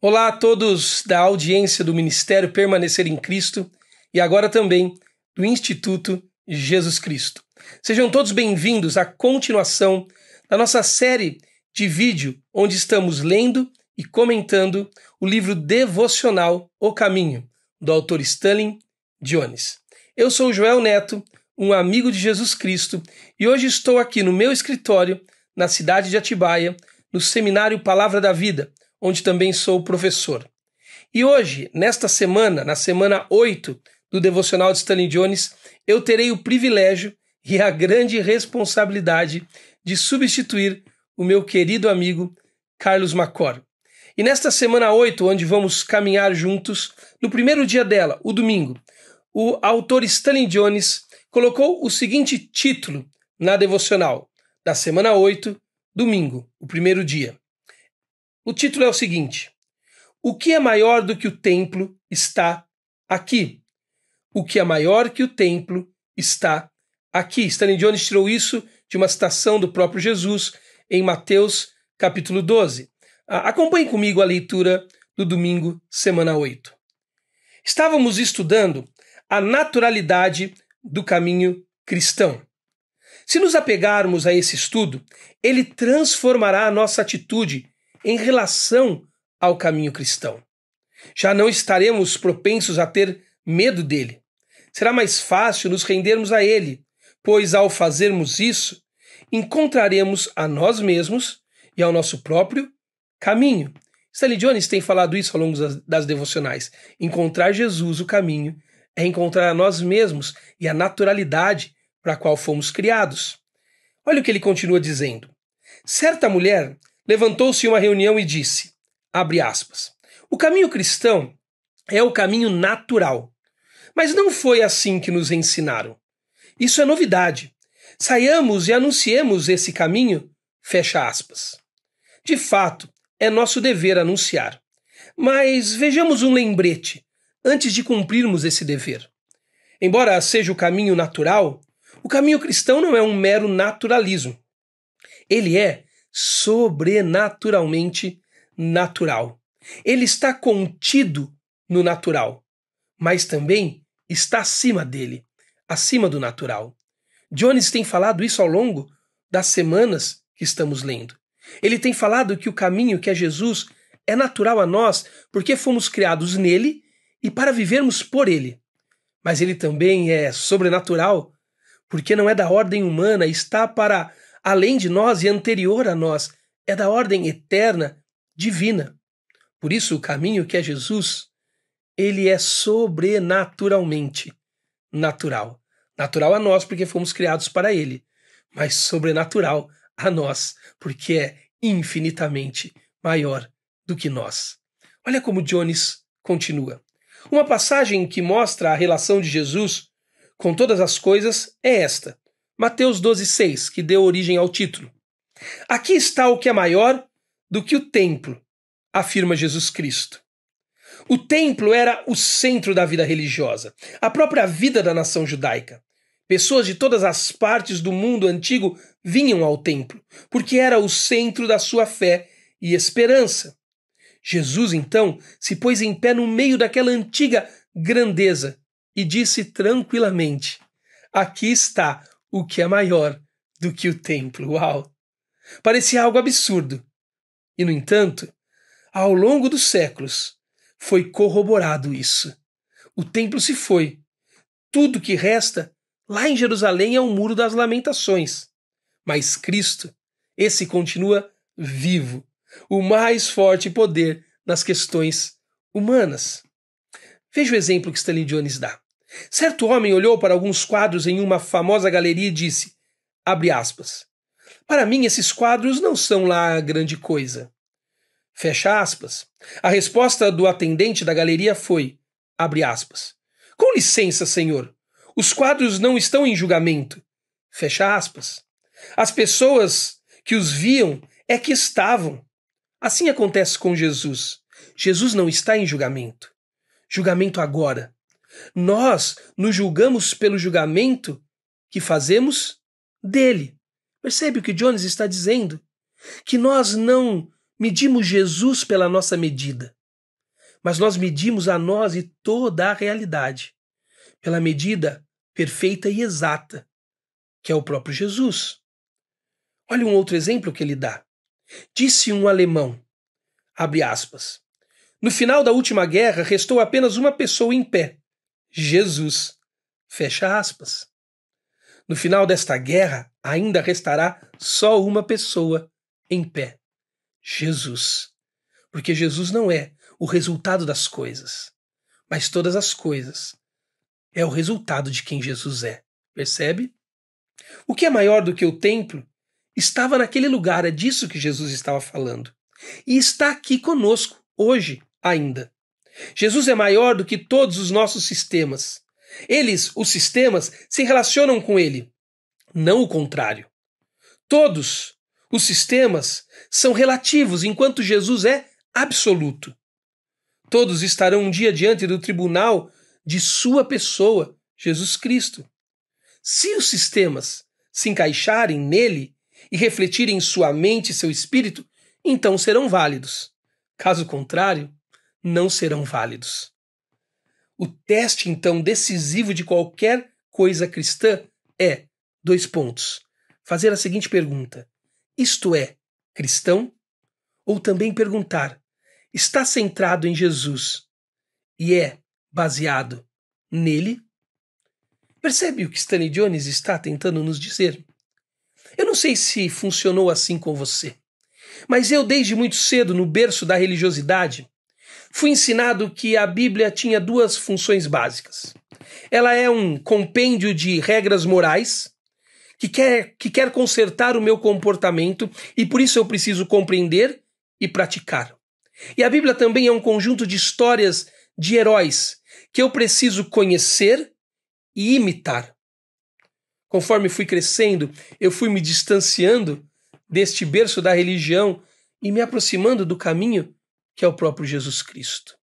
Olá a todos da audiência do Ministério Permanecer em Cristo e agora também do Instituto Jesus Cristo. Sejam todos bem-vindos à continuação da nossa série de vídeo onde estamos lendo e comentando o livro devocional O Caminho, do autor Stanley Jones. Eu sou o Joel Neto, um amigo de Jesus Cristo, e hoje estou aqui no meu escritório, na cidade de Atibaia, no Seminário Palavra da Vida, onde também sou professor. E hoje, nesta semana, na semana 8 do Devocional de Stanley Jones, eu terei o privilégio e a grande responsabilidade de substituir o meu querido amigo Carlos Macor. E nesta semana 8, onde vamos caminhar juntos, no primeiro dia dela, o domingo, o autor Stanley Jones colocou o seguinte título na devocional da semana 8, domingo, o primeiro dia. O título é o seguinte: o que é maior do que o templo está aqui. O que é maior que o templo está aqui. Stanley Jones tirou isso de uma citação do próprio Jesus em Mateus capítulo 12. Acompanhe comigo a leitura do domingo, semana 8. Estávamos estudando a naturalidade do caminho cristão. Se nos apegarmos a esse estudo, ele transformará a nossa atitude em relação ao caminho cristão. Já não estaremos propensos a ter medo dele. Será mais fácil nos rendermos a ele, pois ao fazermos isso, encontraremos a nós mesmos e ao nosso próprio caminho. Stanley Jones tem falado isso ao longo das devocionais. Encontrar Jesus, o caminho, é encontrar a nós mesmos e a naturalidade para a qual fomos criados. Olha o que ele continua dizendo. Certa mulher levantou-se em uma reunião e disse, abre aspas, o caminho cristão é o caminho natural, mas não foi assim que nos ensinaram. Isso é novidade. Saiamos e anunciemos esse caminho, fecha aspas. De fato, é nosso dever anunciar. Mas vejamos um lembrete antes de cumprirmos esse dever. Embora seja o caminho natural, o caminho cristão não é um mero naturalismo. Ele é sobrenaturalmente natural. Ele está contido no natural, mas também está acima dele, acima do natural. Jones tem falado isso ao longo das semanas que estamos lendo. Ele tem falado que o caminho, que é Jesus, é natural a nós porque fomos criados nele e para vivermos por ele. Mas ele também é sobrenatural porque não é da ordem humana, está para além de nós e anterior a nós, é da ordem eterna, divina. Por isso, o caminho que é Jesus, ele é sobrenaturalmente natural. Natural a nós, porque fomos criados para ele, mas sobrenatural a nós, porque é infinitamente maior do que nós. Olha como Jones continua. Uma passagem que mostra a relação de Jesus com todas as coisas é esta. Mateus 12,6, que deu origem ao título. Aqui está o que é maior do que o templo, afirma Jesus Cristo. O templo era o centro da vida religiosa, a própria vida da nação judaica. Pessoas de todas as partes do mundo antigo vinham ao templo, porque era o centro da sua fé e esperança. Jesus, então, se pôs em pé no meio daquela antiga grandeza e disse tranquilamente, aqui está o que é maior do que o templo. Uau! Parecia algo absurdo. E, no entanto, ao longo dos séculos, foi corroborado isso. O templo se foi. Tudo que resta, lá em Jerusalém, é o Muro das Lamentações. Mas Cristo, esse continua vivo, o mais forte poder nas questões humanas. Veja o exemplo que Stanley Jones dá. Certo homem olhou para alguns quadros em uma famosa galeria e disse, abre aspas, para mim esses quadros não são lá grande coisa. Fecha aspas. A resposta do atendente da galeria foi, abre aspas, com licença, senhor, os quadros não estão em julgamento. Fecha aspas. As pessoas que os viam é que estavam. Assim acontece com Jesus. Jesus não está em julgamento. Julgamento agora. Nós nos julgamos pelo julgamento que fazemos dele. Percebe o que Jones está dizendo? Que nós não medimos Jesus pela nossa medida. mas nós medimos a nós e toda a realidade pela medida perfeita e exata, que é o próprio Jesus. Olha um outro exemplo que ele dá. Disse um alemão, abre aspas, no final da última guerra restou apenas uma pessoa em pé, Jesus, fecha aspas. No final desta guerra ainda restará só uma pessoa em pé, Jesus. Porque Jesus não é o resultado das coisas, mas todas as coisas é o resultado de quem Jesus é. Percebe? O que é maior do que o templo estava naquele lugar, é disso que Jesus estava falando. E está aqui conosco, hoje ainda. Jesus é maior do que todos os nossos sistemas. Eles, os sistemas, se relacionam com ele, não o contrário. Todos os sistemas são relativos, enquanto Jesus é absoluto. Todos estarão um dia diante do tribunal de sua pessoa, Jesus Cristo. Se os sistemas se encaixarem nele e refletirem em sua mente e seu espírito, então serão válidos. Caso contrário, não serão válidos. O teste, então, decisivo de qualquer coisa cristã é, fazer a seguinte pergunta: isto é cristão? Ou também perguntar: está centrado em Jesus e é baseado nele? Percebe o que Stanley Jones está tentando nos dizer? Eu não sei se funcionou assim com você, mas eu, desde muito cedo, no berço da religiosidade, fui ensinado que a Bíblia tinha duas funções básicas. Ela é um compêndio de regras morais que quer consertar o meu comportamento e por isso eu preciso compreender e praticar. E a Bíblia também é um conjunto de histórias de heróis que eu preciso conhecer e imitar. Conforme fui crescendo, eu fui me distanciando deste berço da religião e me aproximando do caminho que é o próprio Jesus Cristo.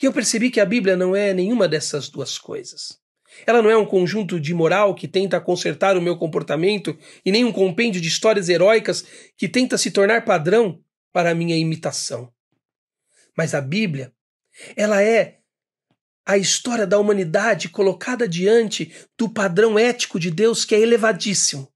E eu percebi que a Bíblia não é nenhuma dessas duas coisas. Ela não é um conjunto de moral que tenta consertar o meu comportamento e nem um compêndio de histórias heróicas que tenta se tornar padrão para a minha imitação. Mas a Bíblia, ela é a história da humanidade colocada diante do padrão ético de Deus, que é elevadíssimo.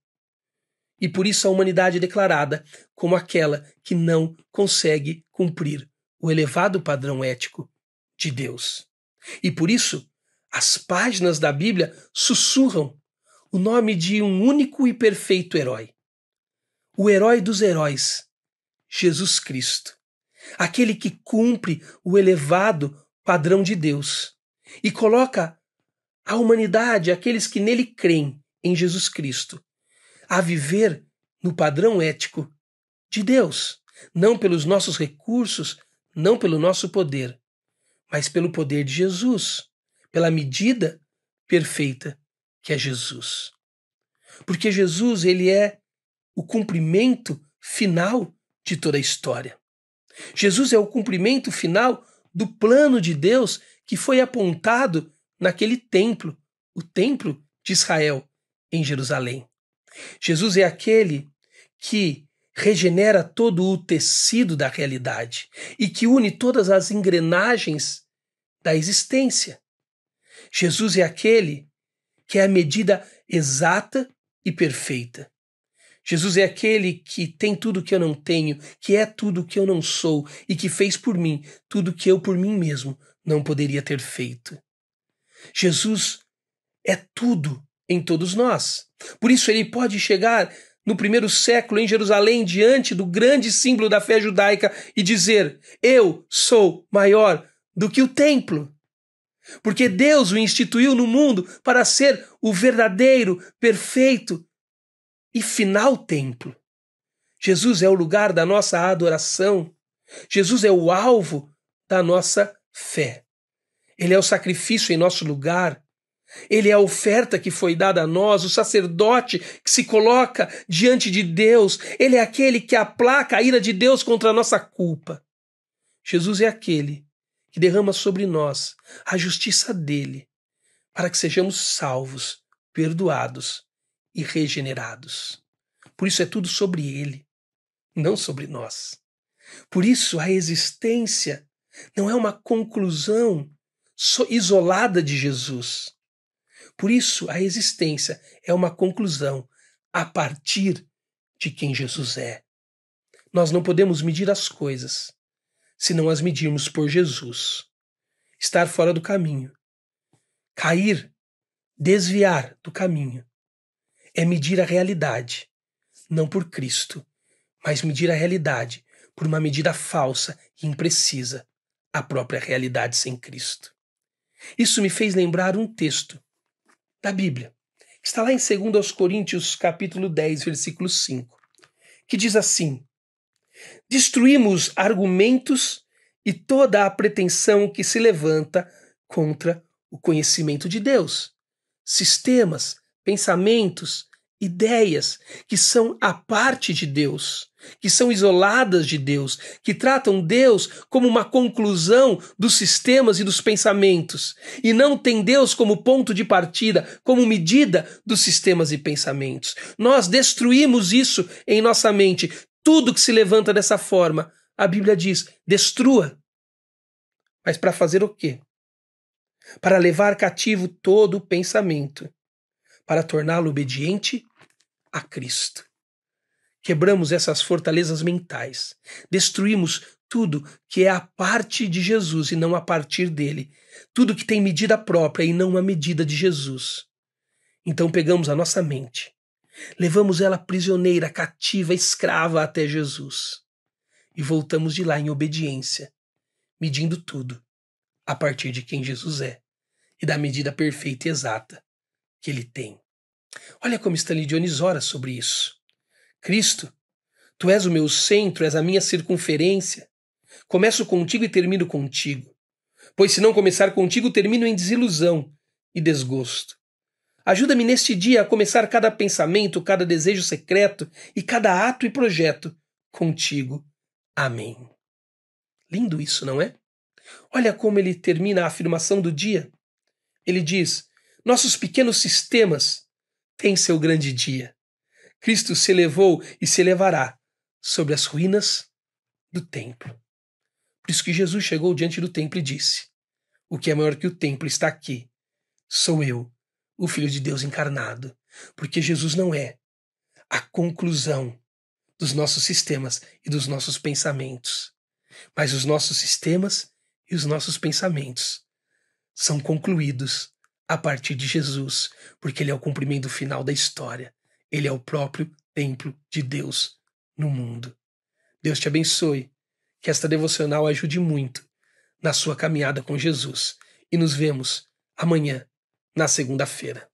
E por isso a humanidade é declarada como aquela que não consegue cumprir o elevado padrão ético de Deus. E por isso, as páginas da Bíblia sussurram o nome de um único e perfeito herói. O herói dos heróis, Jesus Cristo. Aquele que cumpre o elevado padrão de Deus e coloca a humanidade, aqueles que nele creem em Jesus Cristo, a viver no padrão ético de Deus, não pelos nossos recursos, não pelo nosso poder, mas pelo poder de Jesus, pela medida perfeita que é Jesus. Porque Jesus, ele é o cumprimento final de toda a história. Jesus é o cumprimento final do plano de Deus que foi apontado naquele templo, o templo de Israel, em Jerusalém. Jesus é aquele que regenera todo o tecido da realidade e que une todas as engrenagens da existência. Jesus é aquele que é a medida exata e perfeita. Jesus é aquele que tem tudo que eu não tenho, que é tudo que eu não sou e que fez por mim tudo que eu por mim mesmo não poderia ter feito. Jesus é tudo em todos nós. Por isso ele pode chegar no primeiro século em Jerusalém diante do grande símbolo da fé judaica e dizer: eu sou maior do que o templo. Porque Deus o instituiu no mundo para ser o verdadeiro, perfeito e final templo. Jesus é o lugar da nossa adoração. Jesus é o alvo da nossa fé. Ele é o sacrifício em nosso lugar. Ele é a oferta que foi dada a nós, o sacerdote que se coloca diante de Deus. Ele é aquele que aplaca a ira de Deus contra a nossa culpa. Jesus é aquele que derrama sobre nós a justiça dele, para que sejamos salvos, perdoados e regenerados. Por isso é tudo sobre ele, não sobre nós. Por isso a existência não é uma conclusão isolada de Jesus. Por isso, a existência é uma conclusão a partir de quem Jesus é. Nós não podemos medir as coisas se não as medirmos por Jesus. Estar fora do caminho, cair, desviar do caminho, é medir a realidade, não por Cristo, mas medir a realidade por uma medida falsa e imprecisa, a própria realidade sem Cristo. Isso me fez lembrar um texto da Bíblia, que está lá em 2 Coríntios, capítulo 10, versículo 5, que diz assim: destruímos argumentos e toda a pretensão que se levanta contra o conhecimento de Deus. Sistemas, pensamentos, ideias que são a parte de Deus, que são isoladas de Deus, que tratam Deus como uma conclusão dos sistemas e dos pensamentos, e não tem Deus como ponto de partida, como medida dos sistemas e pensamentos. Nós destruímos isso em nossa mente. Tudo que se levanta dessa forma, a Bíblia diz, destrua. Mas para fazer o quê? Para levar cativo todo o pensamento, para torná-lo obediente a Cristo. Quebramos essas fortalezas mentais, destruímos tudo que é a parte de Jesus e não a partir dele, tudo que tem medida própria e não uma medida de Jesus. Então pegamos a nossa mente, levamos ela prisioneira, cativa, escrava até Jesus e voltamos de lá em obediência, medindo tudo a partir de quem Jesus é e da medida perfeita e exata que ele tem. Olha como Stanley Jones ora sobre isso. Cristo, tu és o meu centro, és a minha circunferência. Começo contigo e termino contigo. Pois se não começar contigo, termino em desilusão e desgosto. Ajuda-me neste dia a começar cada pensamento, cada desejo secreto e cada ato e projeto contigo. Amém. Lindo isso, não é? Olha como ele termina a afirmação do dia. Ele diz: nossos pequenos sistemas têm seu grande dia. Cristo se elevou e se elevará sobre as ruínas do templo. Por isso que Jesus chegou diante do templo e disse: o que é maior que o templo está aqui. Sou eu, o Filho de Deus encarnado. Porque Jesus não é a conclusão dos nossos sistemas e dos nossos pensamentos. Mas os nossos sistemas e os nossos pensamentos são concluídos a partir de Jesus, porque ele é o cumprimento final da história. Ele é o próprio templo de Deus no mundo. Deus te abençoe, que esta devocional ajude muito na sua caminhada com Jesus. E nos vemos amanhã, na segunda-feira.